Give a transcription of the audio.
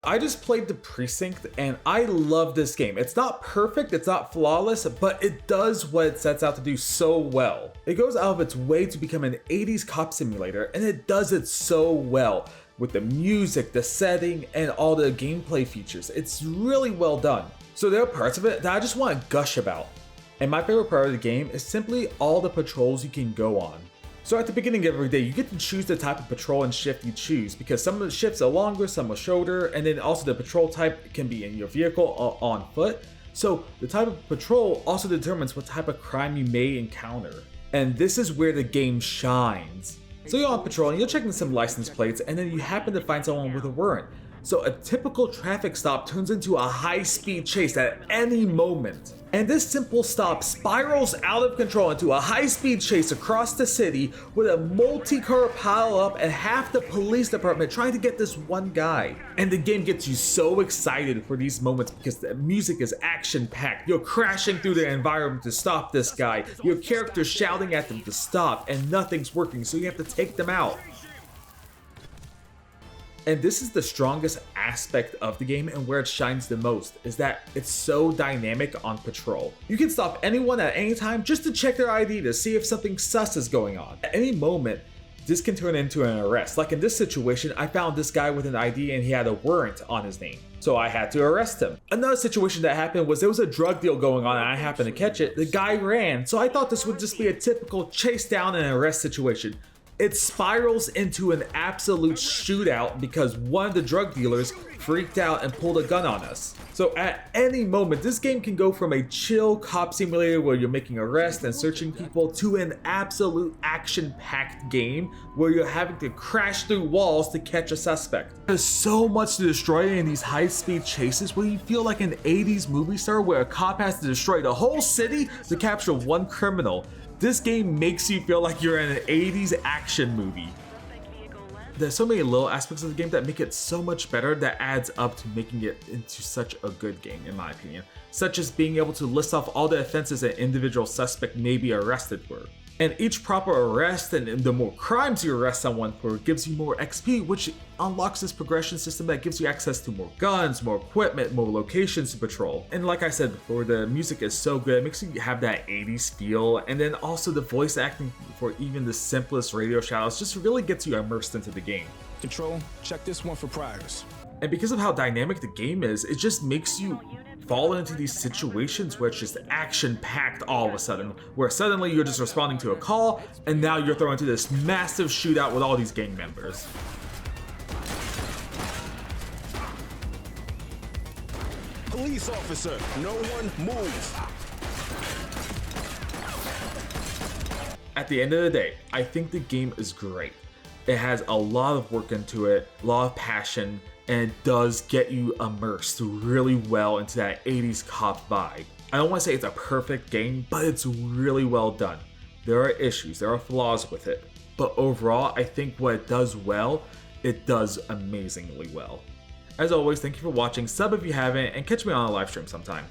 I just played the Precinct and I love this game. It's not perfect, it's not flawless, but it does what it sets out to do so well. It goes out of its way to become an 80s cop simulator, and it does it so well with the music, the setting, and all the gameplay features. It's really well done. So there are parts of it that I just want to gush about. And my favorite part of the game is simply all the patrols you can go on. So at the beginning of every day, you get to choose the type of patrol and shift you choose, because some of the shifts are longer, some are shorter, and then also the patrol type can be in your vehicle or on foot. So the type of patrol also determines what type of crime you may encounter. And this is where the game shines. So you're on patrol and you're checking some license plates, and then you happen to find someone with a warrant. So a typical traffic stop turns into a high-speed chase at any moment. And this simple stop spirals out of control into a high-speed chase across the city with a multi-car pile-up and half the police department trying to get this one guy. And the game gets you so excited for these moments because the music is action-packed. You're crashing through the environment to stop this guy. Your character's shouting at them to stop, and nothing's working, so you have to take them out. And this is the strongest aspect of the game, and where it shines the most is that it's so dynamic on patrol. You can stop anyone at any time just to check their ID to see if something sus is going on. At any moment, this can turn into an arrest. Like in this situation, I found this guy with an ID and he had a warrant on his name, so I had to arrest him. Another situation that happened was there was a drug deal going on and I happened to catch it. The guy ran, so I thought this would just be a typical chase down and arrest situation. It spirals into an absolute shootout because one of the drug dealers freaked out and pulled a gun on us. So at any moment, this game can go from a chill cop simulator where you're making arrests and searching people to an absolute action-packed game where you're having to crash through walls to catch a suspect. There's so much to destroy in these high-speed chases where you feel like an 80s movie star where a cop has to destroy the whole city to capture one criminal. This game makes you feel like you're in an 80s action movie. There's so many little aspects of the game that make it so much better that adds up to making it into such a good game, in my opinion. Such as being able to list off all the offenses an individual suspect may be arrested for. And each proper arrest and the more crimes you arrest someone for gives you more XP, which unlocks this progression system that gives you access to more guns, more equipment, more locations to patrol. And like I said before, the music is so good, it makes you have that 80s feel, and then also the voice acting for even the simplest radio shoutouts just really gets you immersed into the game. Control, check this one for priors. And because of how dynamic the game is, it just makes you fall into these situations where it's just action-packed all of a sudden, where suddenly you're just responding to a call, and now you're thrown into this massive shootout with all these gang members. Police officer, no one move. At the end of the day, I think the game is great. It has a lot of work into it, a lot of passion, and it does get you immersed really well into that 80s cop vibe. I don't want to say it's a perfect game, but it's really well done. There are issues, there are flaws with it, but overall, I think what it does well, it does amazingly well. As always, thank you for watching, sub if you haven't, and catch me on a live stream sometime.